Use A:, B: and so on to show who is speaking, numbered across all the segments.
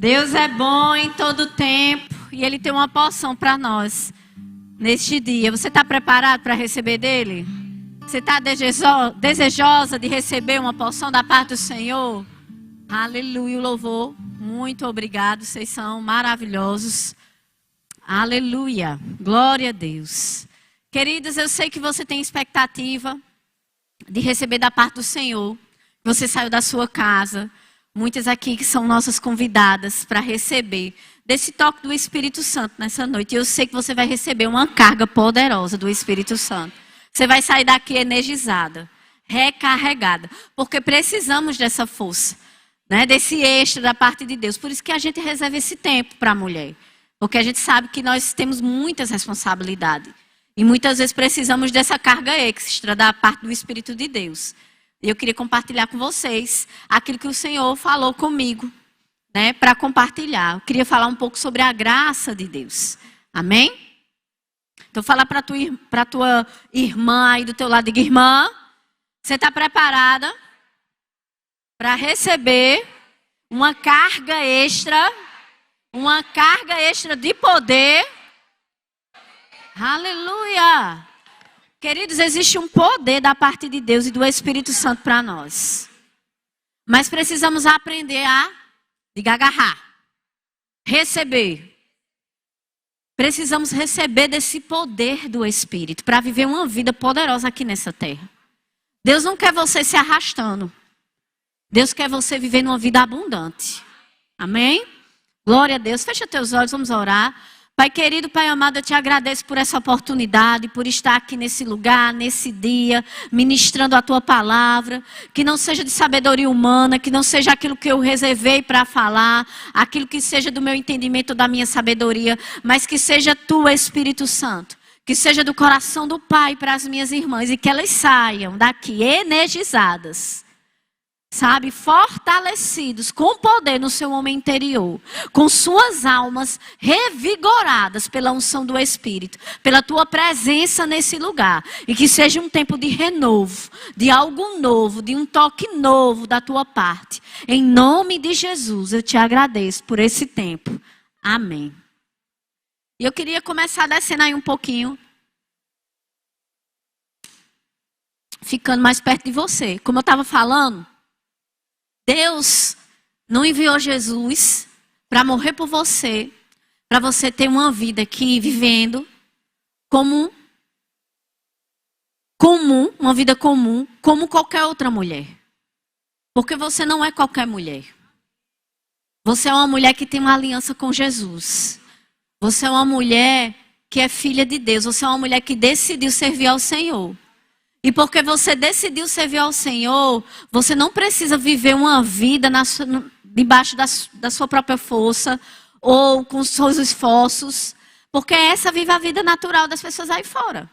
A: Deus é bom em todo tempo e Ele tem uma porção para nós neste dia. Você está preparado para receber dele? Você está desejosa de receber uma porção da parte do Senhor? Aleluia, o louvor. Muito obrigado, vocês são maravilhosos. Aleluia, glória a Deus. Queridos, eu sei que você tem expectativa de receber da parte do Senhor. Você saiu da sua casa. Muitas aqui que são nossas convidadas para receber desse toque do Espírito Santo nessa noite. E eu sei que você vai receber uma carga poderosa do Espírito Santo. Você vai sair daqui energizada, recarregada. Porque precisamos dessa força, né? Desse extra da parte de Deus. Por isso que a gente reserva esse tempo para a mulher. Porque a gente sabe que nós temos muitas responsabilidades. E muitas vezes precisamos dessa carga extra da parte do Espírito de Deus. E eu queria compartilhar com vocês aquilo que o Senhor falou comigo, né, para compartilhar. Eu queria falar um pouco sobre a graça de Deus. Amém? Então fala para tua irmã aí do teu lado, diga: irmã, você está preparada para receber uma carga extra de poder? Aleluia! Queridos, existe um poder da parte de Deus e do Espírito Santo para nós. Mas precisamos aprender a agarrar, receber. Precisamos receber desse poder do Espírito para viver uma vida poderosa aqui nessa terra. Deus não quer você se arrastando. Deus quer você viver numa vida abundante. Amém? Glória a Deus. Fecha teus olhos, vamos orar. Pai querido, Pai amado, eu te agradeço por essa oportunidade, por estar aqui nesse lugar, nesse dia, ministrando a tua palavra. Que não seja de sabedoria humana, que não seja aquilo que eu reservei para falar, aquilo que seja do meu entendimento, da minha sabedoria, mas que seja tu, Espírito Santo. Que seja do coração do Pai para as minhas irmãs e que elas saiam daqui energizadas. Sabe, fortalecidos com poder no seu homem interior, com suas almas revigoradas pela unção do Espírito, pela tua presença nesse lugar. E que seja um tempo de renovo, de algo novo, de um toque novo da tua parte. Em nome de Jesus, eu te agradeço por esse tempo. Amém. E eu queria começar descendo aí um pouquinho, ficando mais perto de você. Como eu estava falando, Deus não enviou Jesus para morrer por você, para você ter uma vida aqui vivendo comum, uma vida comum, como qualquer outra mulher. Porque você não é qualquer mulher. Você é uma mulher que tem uma aliança com Jesus. Você é uma mulher que é filha de Deus. Você é uma mulher que decidiu servir ao Senhor. E porque você decidiu servir ao Senhor, você não precisa viver uma vida debaixo da sua própria força ou com os seus esforços, porque essa vive a vida natural das pessoas aí fora.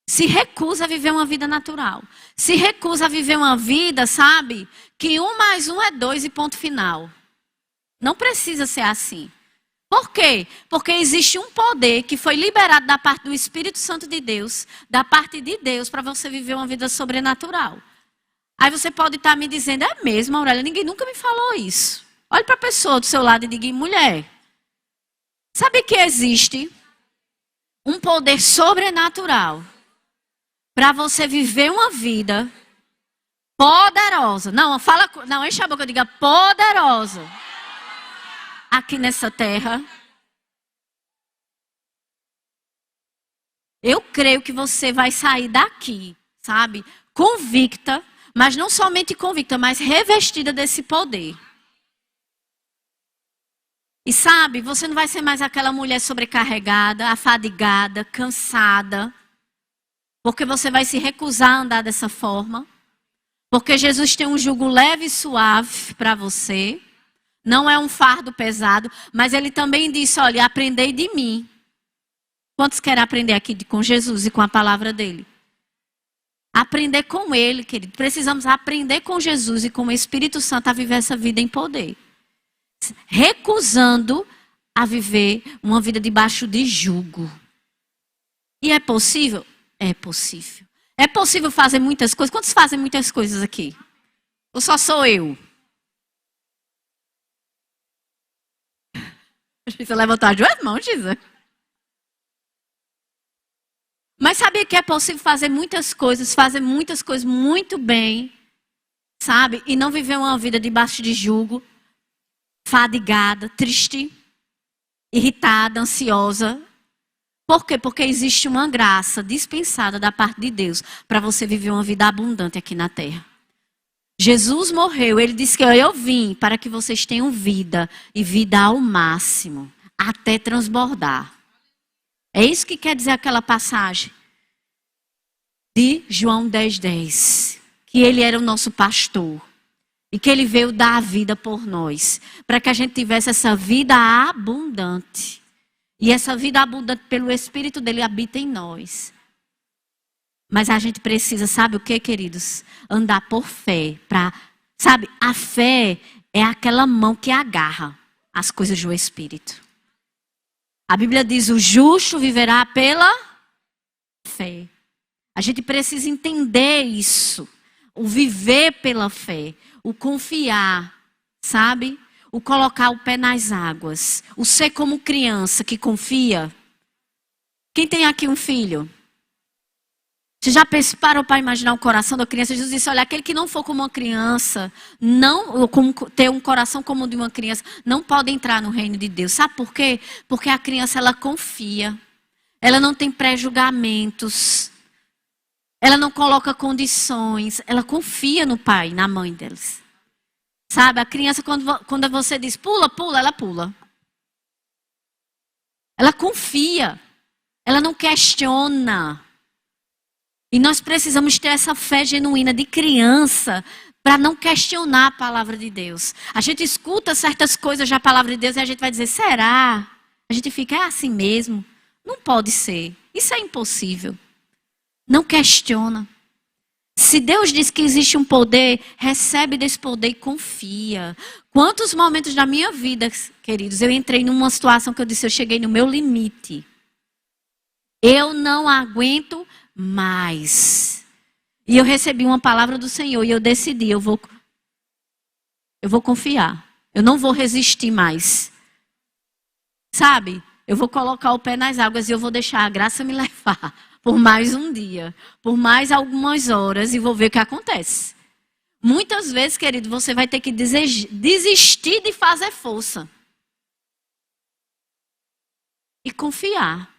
A: Se recusa a viver uma vida natural. Se recusa a viver uma vida, sabe, que 1 mais 1 é 2 e ponto final. Não precisa ser assim. Por quê? Porque existe um poder que foi liberado da parte do Espírito Santo de Deus, da parte de Deus, para você viver uma vida sobrenatural. Aí você pode estar me dizendo: é mesmo, Aurélia, ninguém nunca me falou isso. Olhe para a pessoa do seu lado e diga: mulher, sabe que existe um poder sobrenatural para você viver uma vida poderosa? Não, enche a boca e diga: poderosa. Aqui nessa terra. Eu creio que você vai sair daqui, sabe? Convicta, mas não somente convicta, mas revestida desse poder. E sabe, você não vai ser mais aquela mulher sobrecarregada, afadigada, cansada. Porque você vai se recusar a andar dessa forma. Porque Jesus tem um jugo leve e suave para você. Não é um fardo pesado, mas ele também disse: olha, aprendei de mim. Quantos querem aprender aqui com Jesus e com a palavra dele? Aprender com ele, querido. Precisamos aprender com Jesus e com o Espírito Santo a viver essa vida em poder. Recusando a viver uma vida debaixo de jugo. E é possível? É possível. É possível fazer muitas coisas. Quantos fazem muitas coisas aqui? Ou só sou eu? Você levantou as duas mãos, Gisa. Mas sabia que é possível fazer muitas coisas muito bem, sabe? E não viver uma vida debaixo de jugo, fadigada, triste, irritada, ansiosa. Por quê? Porque existe uma graça dispensada da parte de Deus para você viver uma vida abundante aqui na terra. Jesus morreu, ele disse que eu vim para que vocês tenham vida e vida ao máximo, até transbordar. É isso que quer dizer aquela passagem de João 10:10, que ele era o nosso pastor e que ele veio dar a vida por nós, para que a gente tivesse essa vida abundante. E essa vida abundante pelo Espírito dele habita em nós. Mas a gente precisa, sabe o que, queridos? Andar por fé. Sabe, a fé é aquela mão que agarra as coisas do Espírito. A Bíblia diz, o justo viverá pela fé. A gente precisa entender isso. O viver pela fé. O confiar, sabe? O colocar o pé nas águas. O ser como criança que confia. Quem tem aqui um filho? Você já parou para imaginar o coração da criança? Jesus disse, olha, aquele que não for como uma criança, ter um coração como o de uma criança, não pode entrar no reino de Deus. Sabe por quê? Porque a criança, ela confia. Ela não tem pré-julgamentos. Ela não coloca condições. Ela confia no pai, na mãe deles. Sabe, a criança, quando você diz pula, pula, ela pula. Ela confia. Ela não questiona. E nós precisamos ter essa fé genuína de criança para não questionar a palavra de Deus. A gente escuta certas coisas da palavra de Deus e a gente vai dizer, será? A gente fica, é assim mesmo? Não pode ser. Isso é impossível. Não questiona. Se Deus diz que existe um poder, recebe desse poder e confia. Quantos momentos da minha vida, queridos, eu entrei numa situação que eu disse, eu cheguei no meu limite. Eu não aguento mais. E eu recebi uma palavra do Senhor e eu decidi, eu vou confiar. Eu não vou resistir mais. Sabe? Eu vou colocar o pé nas águas e eu vou deixar a graça me levar por mais um dia, por mais algumas horas e vou ver o que acontece. Muitas vezes, querido, você vai ter que desistir de fazer força. E confiar.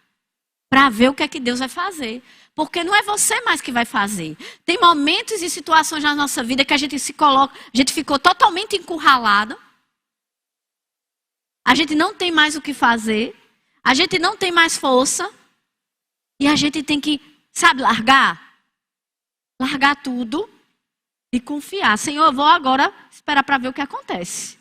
A: Para ver o que é que Deus vai fazer. Porque não é você mais que vai fazer. Tem momentos e situações na nossa vida que a gente a gente ficou totalmente encurralado. A gente não tem mais o que fazer. A gente não tem mais força. E a gente tem que, sabe, largar. Largar tudo e confiar. Senhor, eu vou agora esperar para ver o que acontece.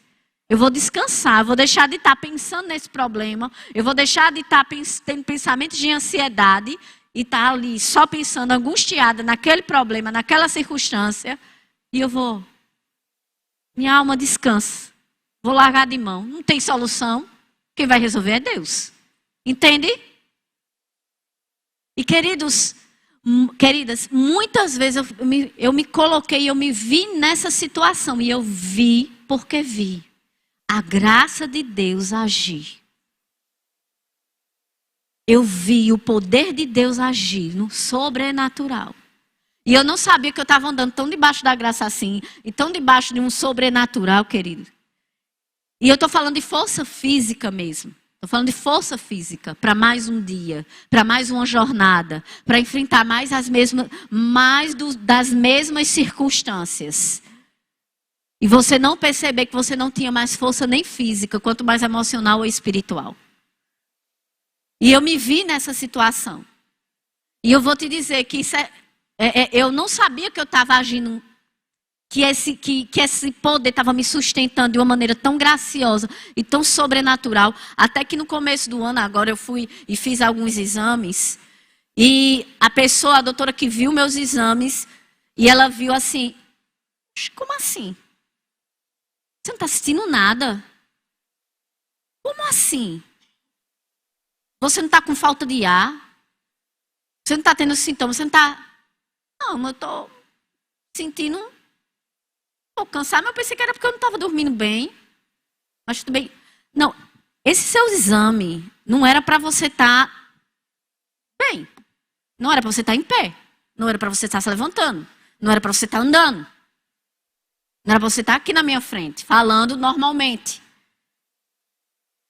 A: Eu vou descansar, eu vou deixar de estar pensando nesse problema. Eu vou deixar de estar tendo pensamentos de ansiedade e estar ali só pensando, angustiada naquele problema, naquela circunstância. E eu vou, minha alma descansa. Vou largar de mão. Não tem solução. Quem vai resolver é Deus. Entende? E queridas, muitas vezes eu me coloquei, eu me vi nessa situação. E eu vi porque vi a graça de Deus agir. Eu vi o poder de Deus agir no sobrenatural. E eu não sabia que eu estava andando tão debaixo da graça assim. E tão debaixo de um sobrenatural, querido. E eu estou falando de força física mesmo. Estou falando de força física para mais um dia. Para mais uma jornada. Para enfrentar das mesmas circunstâncias. E você não perceber que você não tinha mais força nem física, quanto mais emocional ou espiritual. E eu me vi nessa situação. E eu vou te dizer que isso eu não sabia que eu estava agindo, que esse poder estava me sustentando de uma maneira tão graciosa e tão sobrenatural. Até que no começo do ano, agora eu fui e fiz alguns exames. E a doutora que viu meus exames, e ela viu assim, como assim? Você não está sentindo nada? Como assim? Você não está com falta de ar? Você não está tendo sintomas? Você não está... Não, eu estou sentindo... Estou cansada, mas eu pensei que era porque eu não estava dormindo bem. Mas tudo bem. Não, esse seu exame não era para você estar bem. Não era para você estar em pé. Não era para você estar se levantando. Não era para você estar andando. Não era para você estar aqui na minha frente, falando normalmente.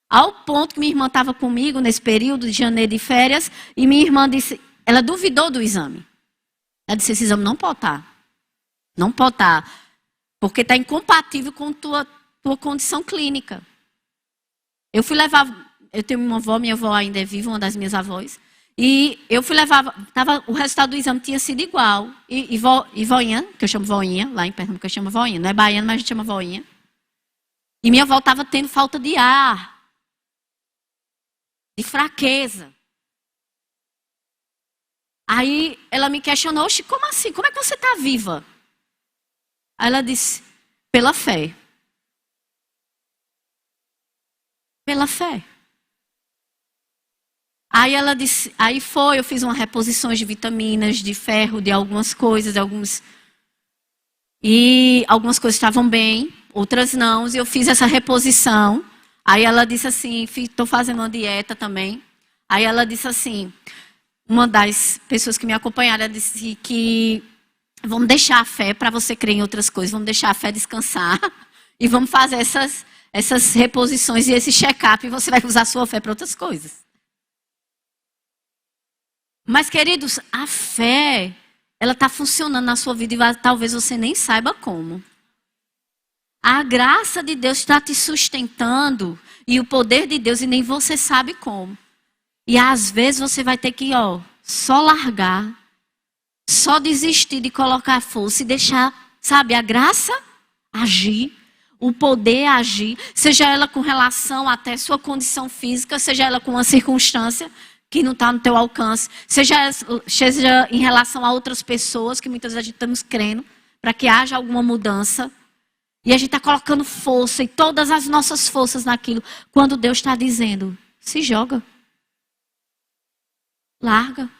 A: Ao ponto que minha irmã estava comigo nesse período de janeiro de férias, e minha irmã disse, ela duvidou do exame. Ela disse, esse exame não pode estar. Não pode estar. Porque está incompatível com tua condição clínica. Eu fui levar, eu tenho uma avó, minha avó ainda é viva, uma das minhas avós. E eu fui levar, o resultado do exame tinha sido igual. E voinha, que eu chamo voinha, lá em Pernambuco eu chamo voinha. Não é baiana, mas a gente chama voinha. E minha avó estava tendo falta de ar. De fraqueza. Aí ela me questionou, oxe, como assim? Como é que você está viva? Aí ela disse, pela fé. Pela fé. Aí ela disse, eu fiz uma reposições de vitaminas, de ferro, de algumas coisas, e algumas coisas estavam bem, outras não, e eu fiz essa reposição. Aí ela disse assim, estou fazendo uma dieta também. Aí ela disse assim, uma das pessoas que me acompanharam, ela disse que vamos deixar a fé para você crer em outras coisas, vamos deixar a fé descansar e vamos fazer essas reposições e esse check-up e você vai usar a sua fé para outras coisas. Mas, queridos, a fé, ela está funcionando na sua vida e talvez você nem saiba como. A graça de Deus está te sustentando e o poder de Deus e nem você sabe como. E às vezes você vai ter que, só largar, só desistir de colocar força e deixar, sabe, a graça agir, o poder agir, seja ela com relação até à sua condição física, seja ela com uma circunstância que não está no teu alcance, seja em relação a outras pessoas que muitas vezes a gente estamos crendo para que haja alguma mudança. E a gente está colocando força e todas as nossas forças naquilo. Quando Deus está dizendo, se joga. Larga.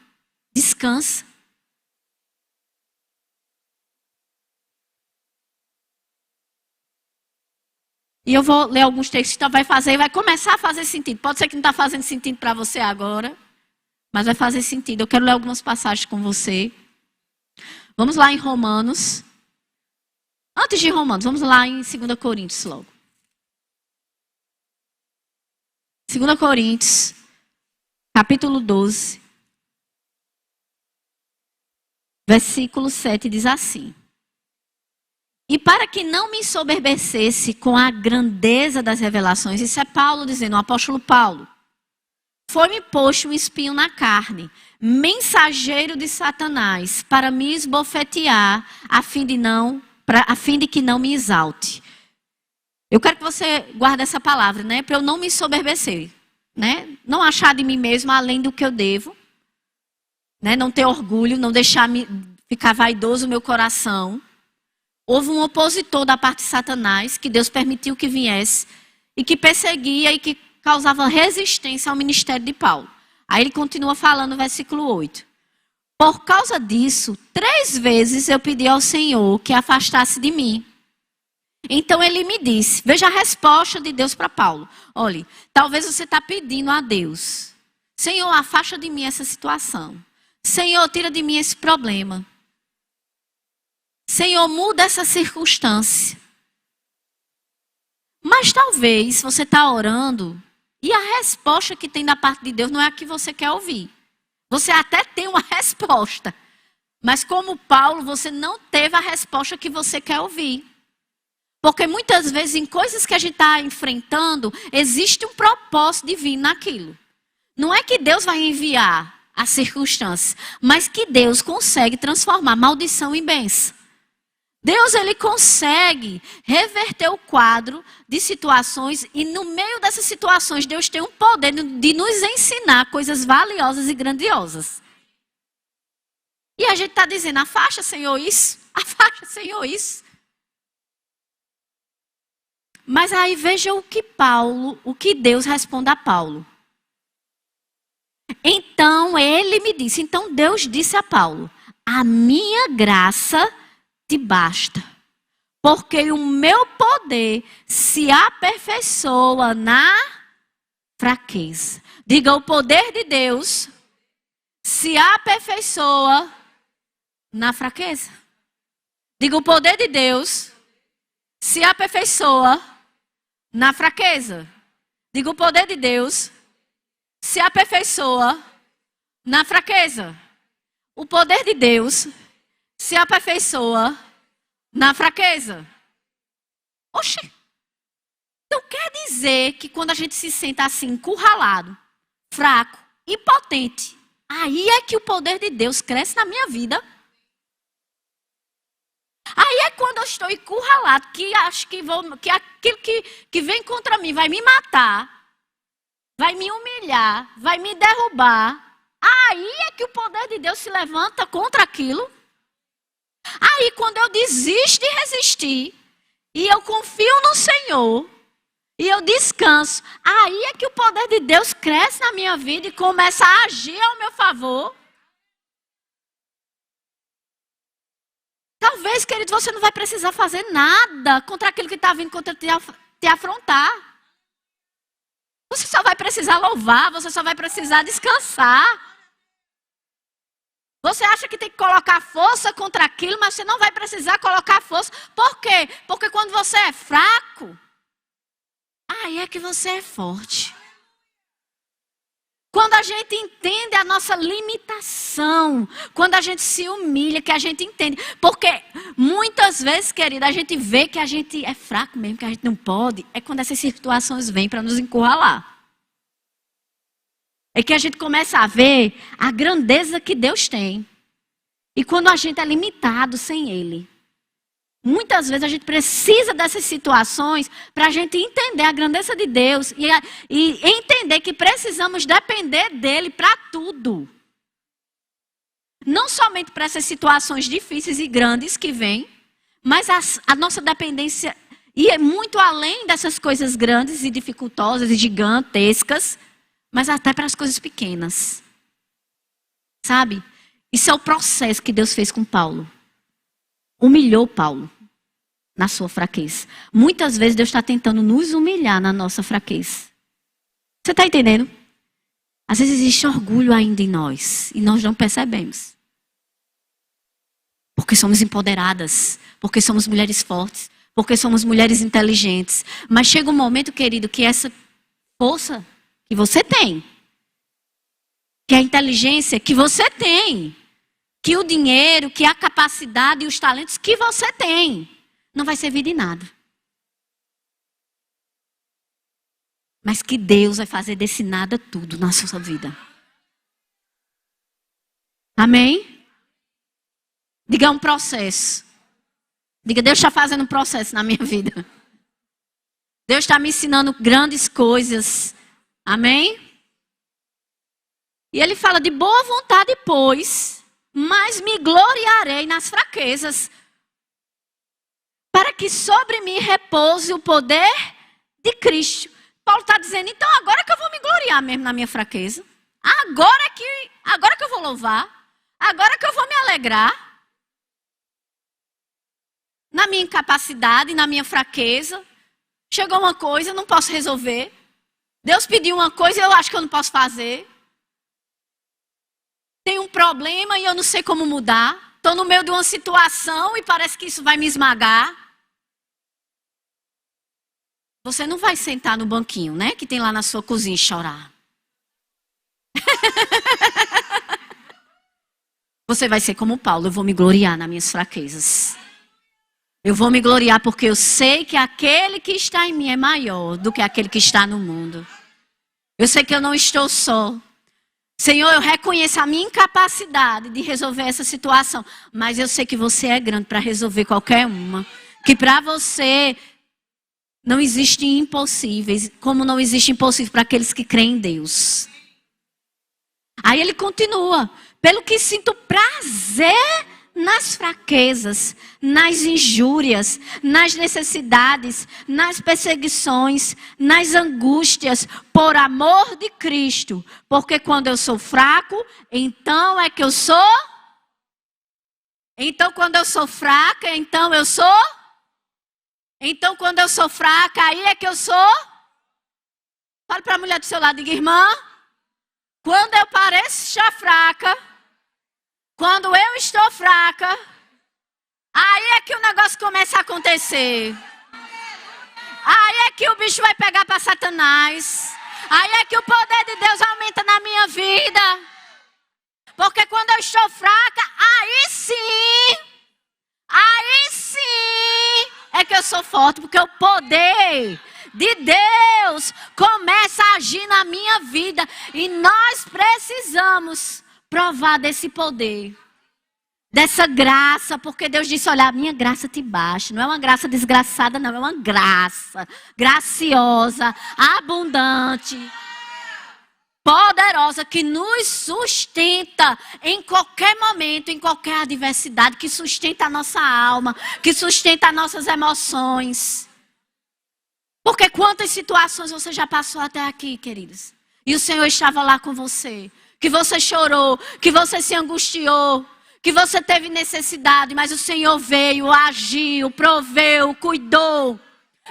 A: Descansa. E eu vou ler alguns textos que vai começar a fazer sentido. Pode ser que não está fazendo sentido para você agora, mas vai fazer sentido. Eu quero ler algumas passagens com você. Vamos lá em Romanos. Antes de Romanos, vamos lá em 2 Coríntios logo. 2 Coríntios, capítulo 12, versículo 7 diz assim. E para que não me ensoberbecesse com a grandeza das revelações, isso é Paulo dizendo, o apóstolo Paulo, foi-me posto um espinho na carne, mensageiro de Satanás, para me esbofetear, a fim de que não me exalte. Eu quero que você guarde essa palavra, né? Para eu não me ensoberbecer, né? Não achar de mim mesmo além do que eu devo, né? Não ter orgulho, não deixar ficar vaidoso o meu coração. Houve um opositor da parte de Satanás, que Deus permitiu que viesse, e que perseguia e que causava resistência ao ministério de Paulo. Aí ele continua falando no versículo 8. Por causa disso, 3 vezes eu pedi ao Senhor que afastasse de mim. Então ele me disse, veja a resposta de Deus para Paulo. Olhe, talvez você está pedindo a Deus, Senhor, afasta de mim essa situação. Senhor, tira de mim esse problema. Senhor, muda essa circunstância. Mas talvez você está orando e a resposta que tem da parte de Deus não é a que você quer ouvir. Você até tem uma resposta. Mas como Paulo, você não teve a resposta que você quer ouvir. Porque muitas vezes em coisas que a gente está enfrentando, existe um propósito divino naquilo. Não é que Deus vai enviar as circunstâncias, mas que Deus consegue transformar maldição em bênção. Deus, ele consegue reverter o quadro de situações e no meio dessas situações, Deus tem um poder de nos ensinar coisas valiosas e grandiosas. E a gente está dizendo, afasta, Senhor, isso. Afasta, Senhor, isso. Mas aí veja o que Deus responde a Paulo. Então ele me disse, então Deus disse a Paulo, a minha graça te basta, porque o meu poder se aperfeiçoa na fraqueza. Diga, o poder de Deus se aperfeiçoa na fraqueza. Diga, o poder de Deus se aperfeiçoa na fraqueza. Diga, o poder de Deus se aperfeiçoa na fraqueza. O poder de Deus se aperfeiçoa na fraqueza. Oxi. Então quer dizer que quando a gente se senta assim, encurralado, fraco, impotente, aí é que o poder de Deus cresce na minha vida. Aí é quando eu estou encurralado, que acho que aquilo que vem contra mim vai me matar, vai me humilhar, vai me derrubar. Aí é que o poder de Deus se levanta contra aquilo. Aí quando eu desisto de resistir, e eu confio no Senhor, e eu descanso, aí é que o poder de Deus cresce na minha vida e começa a agir ao meu favor. Talvez, querido, você não vai precisar fazer nada contra aquilo que está vindo contra te afrontar. Você só vai precisar louvar, você só vai precisar descansar. Você acha que tem que colocar força contra aquilo, mas você não vai precisar colocar força. Por quê? Porque quando você é fraco, aí é que você é forte. Quando a gente entende a nossa limitação, quando a gente se humilha, que a gente entende. Porque muitas vezes, querida, a gente vê que a gente é fraco mesmo, que a gente não pode. É quando essas situações vêm para nos encurralar. É que a gente começa a ver a grandeza que Deus tem. E quando a gente é limitado sem Ele. Muitas vezes a gente precisa dessas situações para a gente entender a grandeza de Deus e entender que precisamos depender dEle para tudo. Não somente para essas situações difíceis e grandes que vêm, mas a nossa dependência ia muito além dessas coisas grandes e dificultosas e gigantescas, mas até para as coisas pequenas. Sabe? Isso é o processo que Deus fez com Paulo. Humilhou Paulo na sua fraqueza. Muitas vezes Deus está tentando nos humilhar na nossa fraqueza. Você está entendendo? Às vezes existe orgulho ainda em nós e nós não percebemos. Porque somos empoderadas, porque somos mulheres fortes, porque somos mulheres inteligentes. Mas chega um momento, querido, que essa força que você tem, que a inteligência que você tem, que o dinheiro, que a capacidade e os talentos que você tem, não vai servir de nada. Mas que Deus vai fazer desse nada tudo na sua vida. Amém? Diga, um processo. Diga, Deus está fazendo um processo na minha vida. Deus está me ensinando grandes coisas. Amém? E ele fala de boa vontade, pois, mas me gloriarei nas fraquezas, para que sobre mim repouse o poder de Cristo. Paulo está dizendo, então agora que eu vou me gloriar mesmo na minha fraqueza. Agora que eu vou louvar. Agora que eu vou me alegrar. Na minha incapacidade, na minha fraqueza. Chegou uma coisa, eu não posso resolver. Deus pediu uma coisa e eu acho que eu não posso fazer. Tem um problema e eu não sei como mudar. Estou no meio de uma situação e parece que isso vai me esmagar. Você não vai sentar no banquinho, né? Que tem lá na sua cozinha e chorar. Você vai ser como Paulo. Eu vou me gloriar nas minhas fraquezas. Eu vou me gloriar porque eu sei que aquele que está em mim é maior do que aquele que está no mundo. Eu sei que eu não estou só. Senhor, eu reconheço a minha incapacidade de resolver essa situação. Mas eu sei que você é grande para resolver qualquer uma. Que para você não existem impossíveis, como não existe impossível para aqueles que creem em Deus. Aí ele continua. Pelo que sinto prazer nas fraquezas, nas injúrias, nas necessidades, nas perseguições, nas angústias, por amor de Cristo. Porque quando eu sou fraco, então é que eu sou. Então quando eu sou fraca, então eu sou. Então quando eu sou fraca, aí é que eu sou. Fala para a mulher do seu lado e diga: irmã, quando eu pareço estar fraca, quando eu estou fraca, aí é que o negócio começa a acontecer. Aí é que o bicho vai pegar para Satanás. Aí é que o poder de Deus aumenta na minha vida. Porque quando eu estou fraca, aí sim é que eu sou forte. Porque o poder de Deus começa a agir na minha vida. E nós precisamos provar desse poder, dessa graça. Porque Deus disse: olha, a minha graça te basta. Não é uma graça desgraçada, não. É uma graça graciosa, abundante, poderosa, que nos sustenta em qualquer momento, em qualquer adversidade, que sustenta a nossa alma, que sustenta as nossas emoções. Porque quantas situações você já passou até aqui, queridos? E o Senhor estava lá com você. Que você chorou, que você se angustiou, que você teve necessidade, mas o Senhor veio, agiu, proveu, cuidou,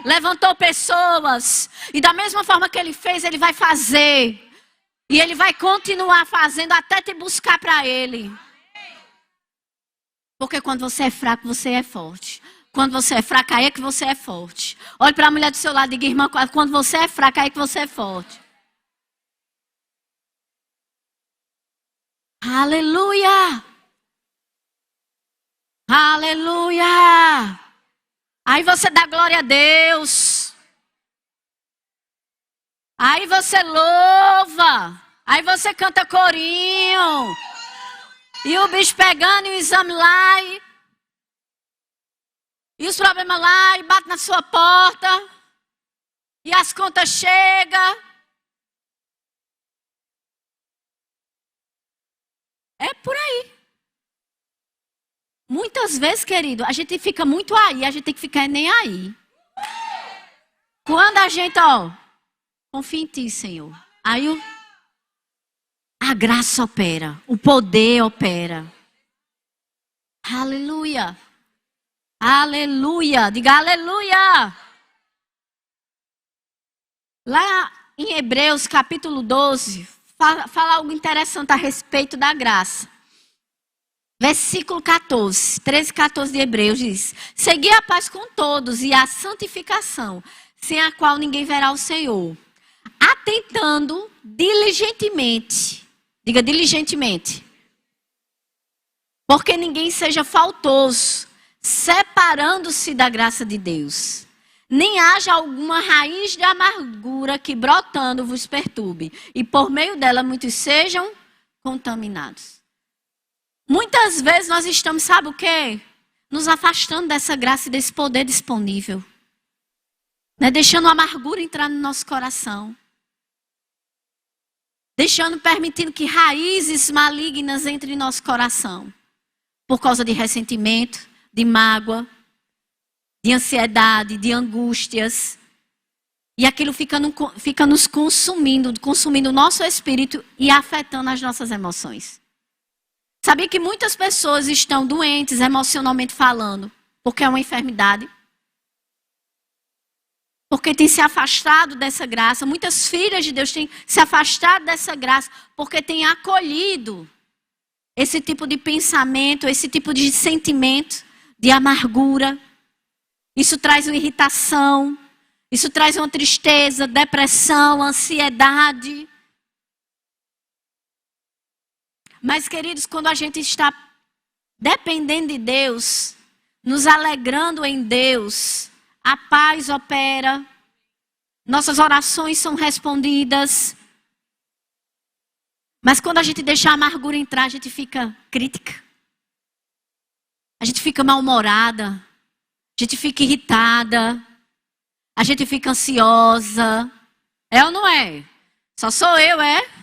A: levantou pessoas. E da mesma forma que Ele fez, Ele vai fazer. E Ele vai continuar fazendo até te buscar para Ele. Porque quando você é fraco, você é forte. Quando você é fraca, aí é que você é forte. Olhe para a mulher do seu lado e diga: irmã, quando você é fraca, aí é que você é forte. Aleluia! Aleluia! Aí você dá glória a Deus. Aí você louva. Aí você canta corinho. E o bicho pegando e o exame lá. E os problemas lá. E bate na sua porta. E as contas chegam. É por aí. Muitas vezes, querido, a gente fica muito aí. A gente tem que ficar nem aí. Quando a gente, confia em ti, Senhor. Aí a graça opera. O poder opera. Aleluia. Aleluia. Diga aleluia. Lá em Hebreus capítulo 12, fala algo interessante a respeito da graça. Versículo 14, 13 e 14 de Hebreus diz: segui a paz com todos e a santificação, sem a qual ninguém verá o Senhor, atentando diligentemente, diga diligentemente, porque ninguém seja faltoso, separando-se da graça de Deus, nem haja alguma raiz de amargura que brotando vos perturbe, e por meio dela muitos sejam contaminados. Muitas vezes nós estamos, sabe o quê? Nos afastando dessa graça e desse poder disponível. Né? Deixando a amargura entrar no nosso coração. Permitindo que raízes malignas entrem em nosso coração. Por causa de ressentimento, de mágoa, de ansiedade, de angústias. E aquilo fica nos consumindo o nosso espírito e afetando as nossas emoções. Sabia que muitas pessoas estão doentes emocionalmente falando, porque é uma enfermidade? Porque têm se afastado dessa graça. Muitas filhas de Deus têm se afastado dessa graça, porque têm acolhido esse tipo de pensamento, esse tipo de sentimento de amargura. Isso traz uma irritação, isso traz uma tristeza, depressão, ansiedade. Mas, queridos, quando a gente está dependendo de Deus, nos alegrando em Deus, a paz opera, nossas orações são respondidas. Mas quando a gente deixa a amargura entrar, a gente fica crítica. A gente fica mal-humorada, a gente fica irritada, a gente fica ansiosa. É ou não é? Só sou eu, é?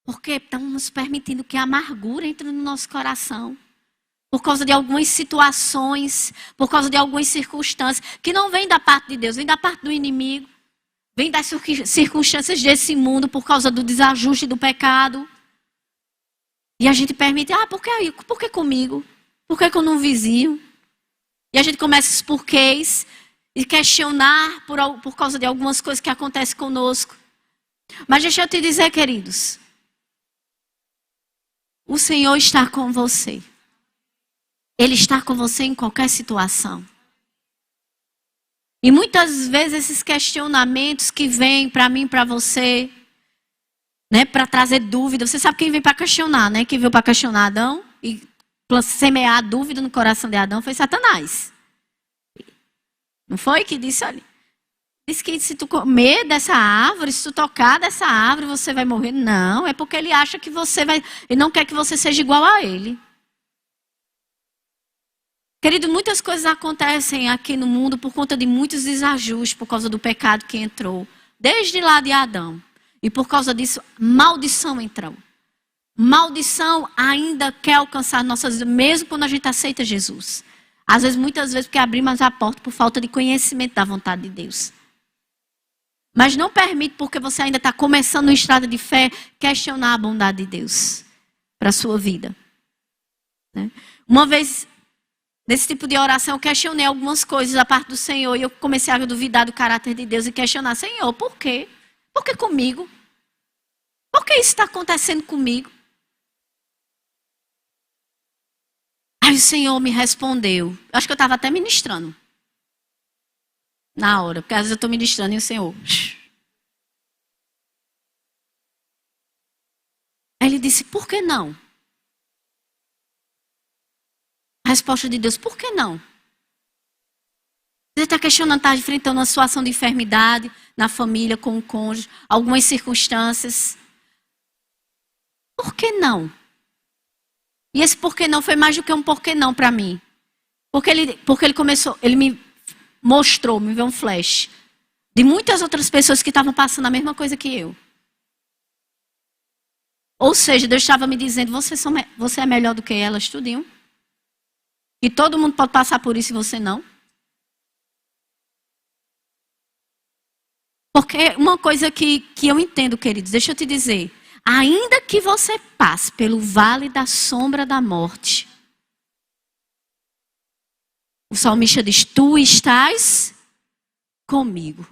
A: Porque estamos permitindo que a amargura entre no nosso coração. Por causa de algumas situações, por causa de algumas circunstâncias, que não vem da parte de Deus, vem da parte do inimigo. Vem das circunstâncias desse mundo, por causa do desajuste do pecado. E a gente permite, por que comigo? Por que com um vizinho? E a gente começa os porquês. e questionar por causa de algumas coisas que acontecem conosco. Mas deixa eu te dizer, queridos, o Senhor está com você. Ele está com você em qualquer situação. E muitas vezes esses questionamentos que vêm para mim, para você, né, para trazer dúvida. Você sabe quem veio para questionar, né? Quem veio para questionar Adão e semear a dúvida no coração de Adão foi Satanás. Não foi que disse, olha, disse que se tu comer dessa árvore, se tu tocar dessa árvore, você vai morrer. Não, é porque ele acha que você vai, ele não quer que você seja igual a ele. Querido, muitas coisas acontecem aqui no mundo por conta de muitos desajustes, por causa do pecado que entrou, desde lá de Adão. E por causa disso, maldição entrou. Maldição ainda quer alcançar nossas vidas, mesmo quando a gente aceita Jesus. Às vezes, muitas vezes, porque abrimos a porta por falta de conhecimento da vontade de Deus. Mas não permite, porque você ainda está começando uma estrada de fé, questionar a bondade de Deus para a sua vida. Né? Uma vez, nesse tipo de oração, eu questionei algumas coisas da parte do Senhor. E eu comecei a duvidar do caráter de Deus e questionar, Senhor, por quê? Por que comigo? Por que isso está acontecendo comigo? Aí o Senhor me respondeu. Eu acho que eu estava até ministrando. Na hora, porque às vezes eu estou ministrando e o Senhor... Aí ele disse, por que não? A resposta de Deus, por que não? Você está questionando, está enfrentando uma situação de enfermidade na família, com o cônjuge, algumas circunstâncias. Por que não? E esse por que não foi mais do que um por que não para mim. Porque ele começou, ele me mostrou, me deu um flash de muitas outras pessoas que estavam passando a mesma coisa que eu. Ou seja, Deus estava me dizendo, você é melhor do que elas, tudinho. E todo mundo pode passar por isso e você não. Porque uma coisa que eu entendo, queridos, deixa eu te dizer. Ainda que você passe pelo vale da sombra da morte, o salmista diz, tu estás comigo.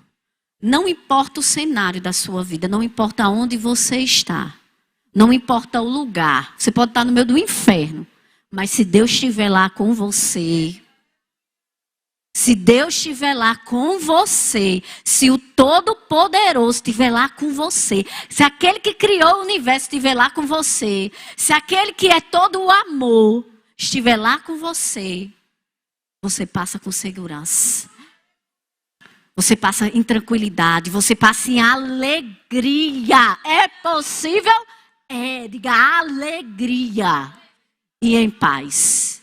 A: Não importa o cenário da sua vida, não importa onde você está, não importa o lugar. Você pode estar no meio do inferno, mas se Deus estiver lá com você, se Deus estiver lá com você, se o Todo-Poderoso estiver lá com você, se aquele que criou o universo estiver lá com você, se aquele que é todo o amor estiver lá com você, você passa com segurança. Você passa em tranquilidade, você passa em alegria. É possível? É, diga alegria e em paz.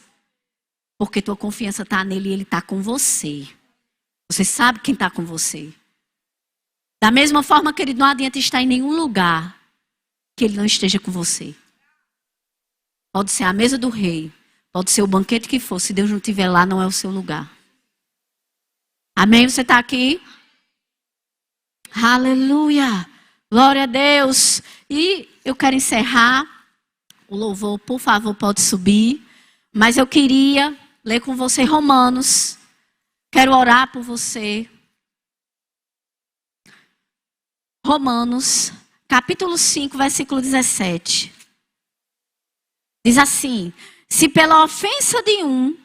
A: Porque tua confiança está nele e ele está com você. Você sabe quem está com você. Da mesma forma, querido, não adianta estar em nenhum lugar que ele não esteja com você. Pode ser a mesa do rei, pode ser o banquete que for. Se Deus não estiver lá, não é o seu lugar. Amém? Você está aqui? Aleluia! Glória a Deus! E eu quero encerrar. O louvor, por favor, pode subir. Mas eu queria ler com você Romanos. Quero orar por você. Romanos, capítulo 5, versículo 17. Diz assim: se pela ofensa de um,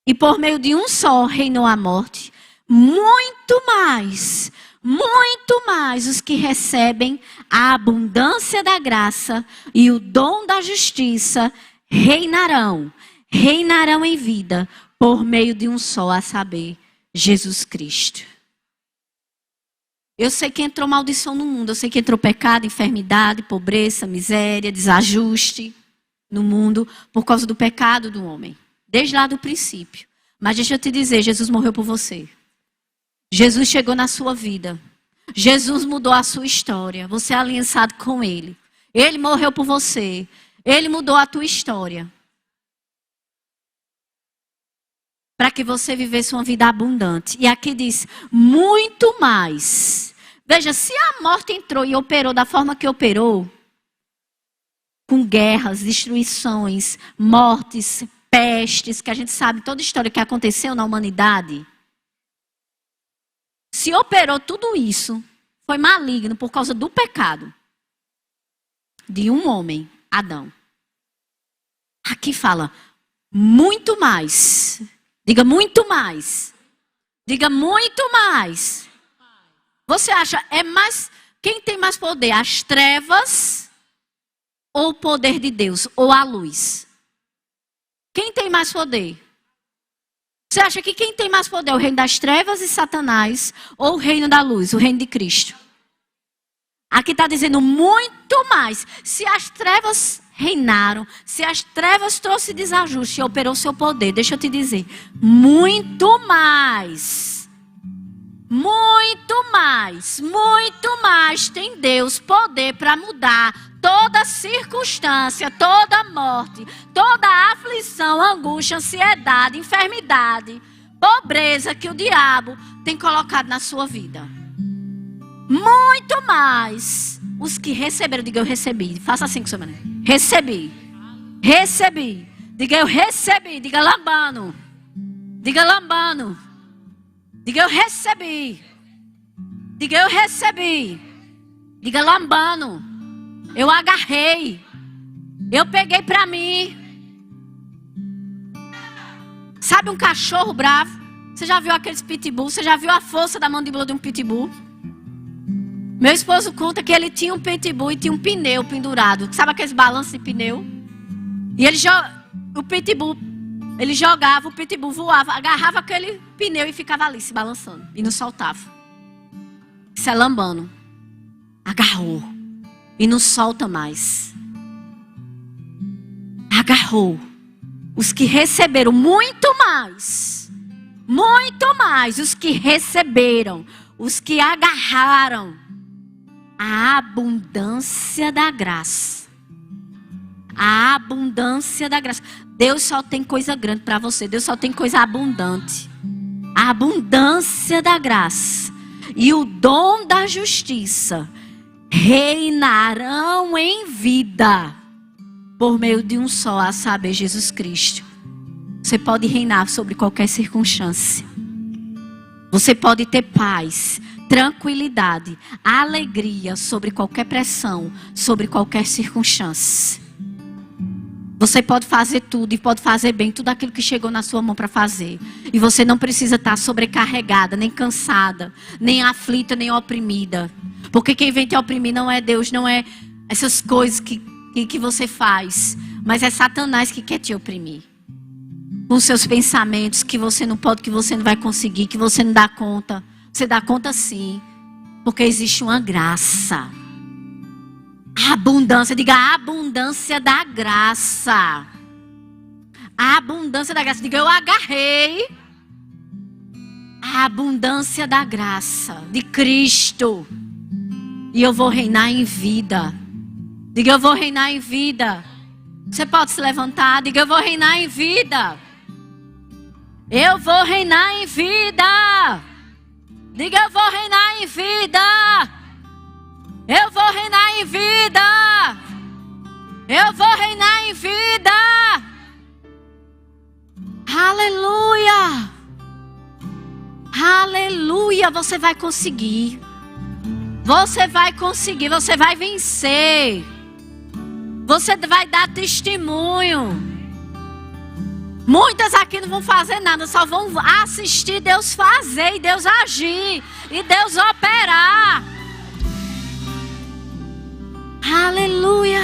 A: e por meio de um só reinou a morte, muito mais os que recebem a abundância da graça e o dom da justiça reinarão em vida por meio de um só, a saber, Jesus Cristo. Eu sei que entrou maldição no mundo, eu sei que entrou pecado, enfermidade, pobreza, miséria, desajuste no mundo por causa do pecado do homem, desde lá do princípio. Mas deixa eu te dizer, Jesus morreu por você. Jesus chegou na sua vida. Jesus mudou a sua história. Você é aliançado com Ele. Ele morreu por você. Ele mudou a tua história. Para que você vivesse uma vida abundante. E aqui diz, muito mais. Veja, se a morte entrou e operou da forma que operou, com guerras, destruições, mortes, pestes, que a gente sabe toda a história que aconteceu na humanidade. se operou tudo isso, foi maligno por causa do pecado de um homem, Adão. Aqui fala muito mais. Diga muito mais. Diga muito mais. Você acha, quem tem mais poder? As trevas ou o poder de Deus? Ou a luz? Quem tem mais poder? Você acha que quem tem mais poder é o reino das trevas e Satanás? Ou o reino da luz, o reino de Cristo? Aqui está dizendo muito mais. Se as trevas reinaram, se as trevas trouxe desajuste e operou seu poder, deixa eu te dizer, muito mais. Muito mais tem Deus poder para mudar toda circunstância, toda morte, toda aflição, angústia, ansiedade, enfermidade, pobreza que o diabo tem colocado na sua vida. Muito mais. Os que receberam, diga eu recebi. Faça assim com o seu mané. Recebi. Recebi. Diga eu recebi. Diga lambano. Diga lambano. Diga eu recebi. Diga eu recebi. Diga lambano. Eu agarrei. Eu peguei pra mim. Sabe um cachorro bravo? Você já viu aqueles pitbull? Você já viu a força da mandíbula de um pitbull? Meu esposo conta que ele tinha um pitbull e tinha um pneu pendurado. Sabe aqueles balanços de pneu? E o pitbull, ele jogava, o pitbull voava, agarrava aquele pneu e ficava ali se balançando. E não soltava. Isso é lambano. Agarrou. E não solta mais. Agarrou. Os que receberam muito mais. Muito mais. Os que receberam. Os que agarraram. A abundância da graça. A abundância da graça. Deus só tem coisa grande para você. Deus só tem coisa abundante. A abundância da graça. E o dom da justiça reinarão em vida. Por meio de um só, a saber, Jesus Cristo. Você pode reinar sobre qualquer circunstância. Você pode ter paz, tranquilidade, alegria sobre qualquer pressão, sobre qualquer circunstância. Você pode fazer tudo e pode fazer bem tudo aquilo que chegou na sua mão para fazer. E você não precisa estar sobrecarregada, nem cansada, nem aflita, nem oprimida. Porque quem vem te oprimir não é Deus, não é essas coisas que você faz. Mas é Satanás que quer te oprimir. Com seus pensamentos que você não pode, que você não vai conseguir, que você não dá conta. Você dá conta sim. Porque existe uma graça. A abundância, diga a abundância da graça. A abundância da graça, diga eu agarrei. A abundância da graça de Cristo. E eu vou reinar em vida. Diga eu vou reinar em vida. Você pode se levantar, diga eu vou reinar em vida. Eu vou reinar em vida. Diga eu vou reinar em vida. Eu vou reinar em vida. Eu vou reinar em vida. Aleluia. Aleluia. Você vai conseguir. Você vai conseguir. Você vai vencer. Você vai dar testemunho. Muitas aqui não vão fazer nada. Só vão assistir Deus fazer. E Deus agir. E Deus operar. Aleluia.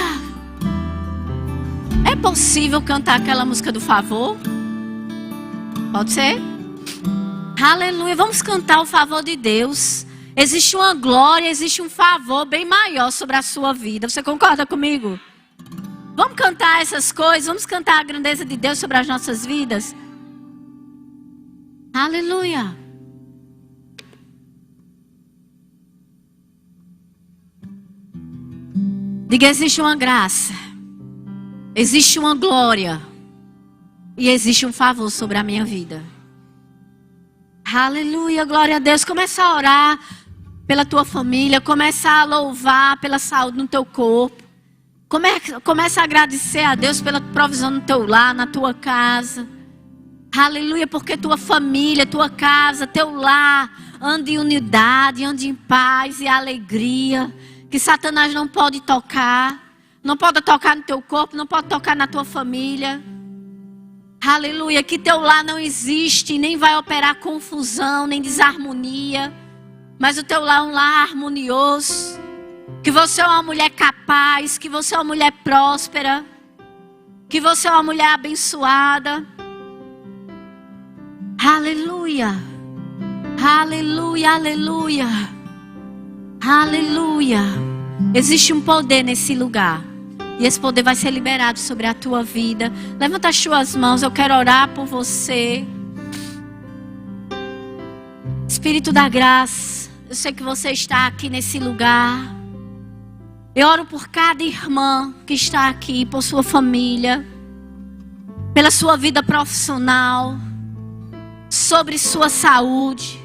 A: É possível cantar aquela música do favor? Pode ser? Aleluia. Vamos cantar o favor de Deus. Existe uma glória, existe um favor bem maior sobre a sua vida. Você concorda comigo? Vamos cantar essas coisas. Vamos cantar a grandeza de Deus sobre as nossas vidas. Aleluia. Diga, existe uma graça, existe uma glória e existe um favor sobre a minha vida. Aleluia, glória a Deus. Começa a orar pela tua família, começa a louvar pela saúde no teu corpo. Começa a agradecer a Deus pela provisão no teu lar, na tua casa. Aleluia, porque tua família, tua casa, teu lar, ande em unidade, ande em paz e alegria. Que Satanás não pode tocar. Não pode tocar no teu corpo, não pode tocar na tua família. Aleluia. Que teu lar não existe, nem vai operar confusão, nem desarmonia. Mas o teu lar é um lar harmonioso. Que você é uma mulher capaz, que você é uma mulher próspera. Que você é uma mulher abençoada. Aleluia. Aleluia, aleluia. Aleluia. Existe um poder nesse lugar. E esse poder vai ser liberado sobre a tua vida. Levanta as tuas mãos, eu quero orar por você. Espírito da graça, eu sei que você está aqui nesse lugar. Eu oro por cada irmã que está aqui, por sua família, pela sua vida profissional, sobre sua saúde.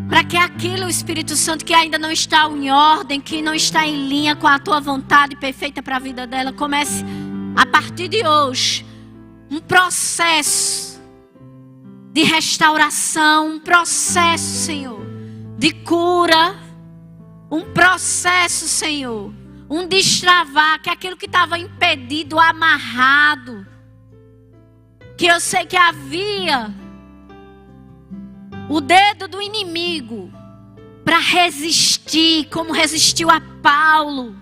A: Para que aquilo, Espírito Santo, que ainda não está em ordem, que não está em linha com a tua vontade perfeita para a vida dela, comece a partir de hoje um processo de restauração, um processo, Senhor, de cura, um processo, Senhor, um destravar, que aquilo que estava impedido, amarrado, que eu sei que havia o dedo do inimigo para resistir, como resistiu a Paulo,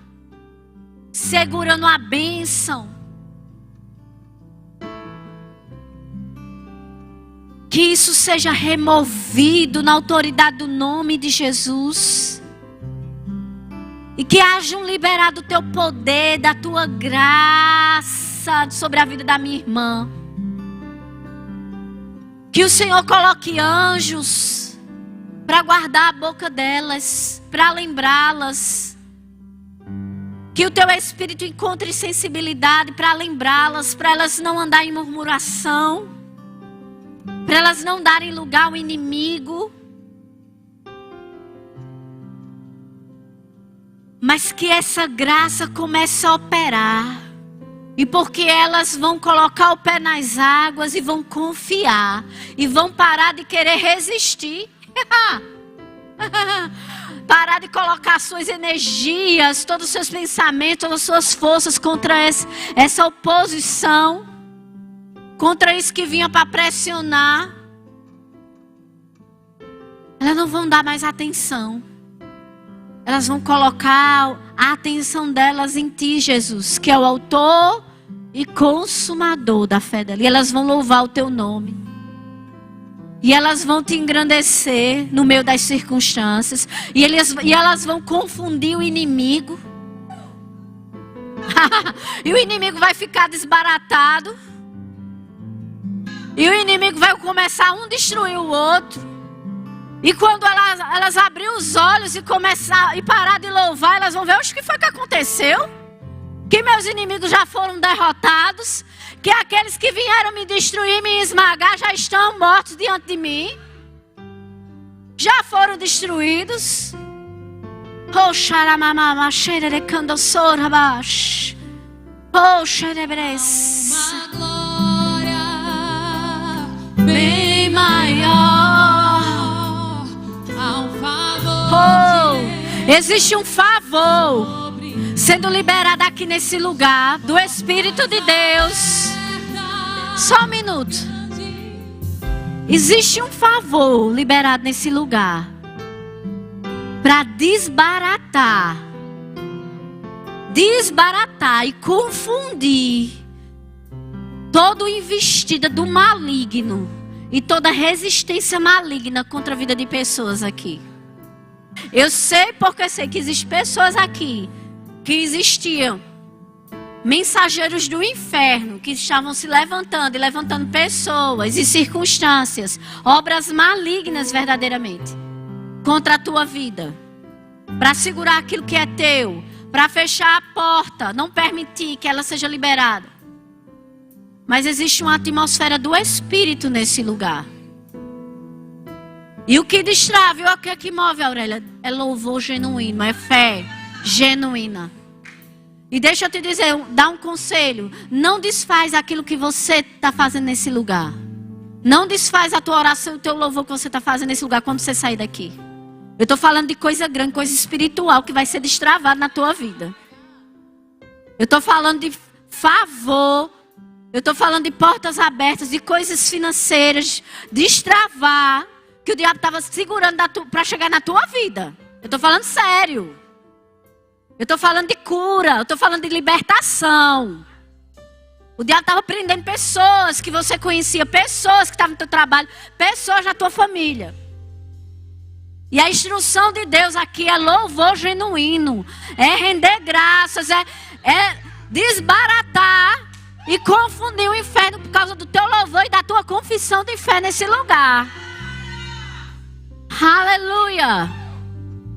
A: segurando a bênção. Que isso seja removido na autoridade do nome de Jesus. E que haja um liberado do teu poder, da tua graça sobre a vida da minha irmã. Que o Senhor coloque anjos para guardar a boca delas, para lembrá-las. Que o teu Espírito encontre sensibilidade para lembrá-las, para elas não andarem em murmuração, para elas não darem lugar ao inimigo. Mas que essa graça comece a operar. E porque elas vão colocar o pé nas águas e vão confiar. E vão parar de querer resistir. Parar de colocar suas energias, todos os seus pensamentos, todas as suas forças contra essa oposição. Contra isso que vinha para pressionar. Elas não vão dar mais atenção. Elas vão colocar a atenção delas em ti, Jesus, que é o autor e consumador da fé dela. E elas vão louvar o teu nome. E elas vão te engrandecer no meio das circunstâncias. E elas vão confundir o inimigo. E o inimigo vai ficar desbaratado. E o inimigo vai começar um destruir o outro. E quando elas abrirem os olhos e começar e parar de louvar, elas vão ver: o que foi que aconteceu? Que meus inimigos já foram derrotados, que aqueles que vieram me destruir, me esmagar, já estão mortos diante de mim, já foram destruídos. Oh, xaramamama, xererecando sorabash. Oh, xerebres. Uma glória bem maior. Oh, existe um favor sendo liberado aqui nesse lugar do Espírito de Deus. Só um minuto. Existe um favor liberado nesse lugar para desbaratar e confundir toda investida do maligno e toda resistência maligna contra a vida de pessoas aqui. Eu sei porque sei que existem pessoas aqui que existiam mensageiros do inferno que estavam se levantando e levantando pessoas e circunstâncias, obras malignas verdadeiramente contra a tua vida, para segurar aquilo que é teu, para fechar a porta, não permitir que ela seja liberada. Mas existe uma atmosfera do Espírito nesse lugar. E o que destrava, o que é que move, Aurélia? É louvor genuíno, é fé genuína. E deixa eu te dizer, dar um conselho. Não desfaz aquilo que você está fazendo nesse lugar. Não desfaz a tua oração e o teu louvor que você está fazendo nesse lugar quando você sair daqui. Eu estou falando de coisa grande, coisa espiritual que vai ser destravada na tua vida. Eu estou falando de favor. Eu estou falando de portas abertas, de coisas financeiras, destravar, que o diabo estava segurando para chegar na tua vida. Eu estou falando sério. Eu estou falando de cura, eu estou falando de libertação. O diabo estava prendendo pessoas que você conhecia, pessoas que estavam no teu trabalho, pessoas na tua família. E a instrução de Deus aqui é louvor genuíno, é render graças, é desbaratar e confundir o inferno por causa do teu louvor e da tua confissão de fé nesse lugar. Aleluia!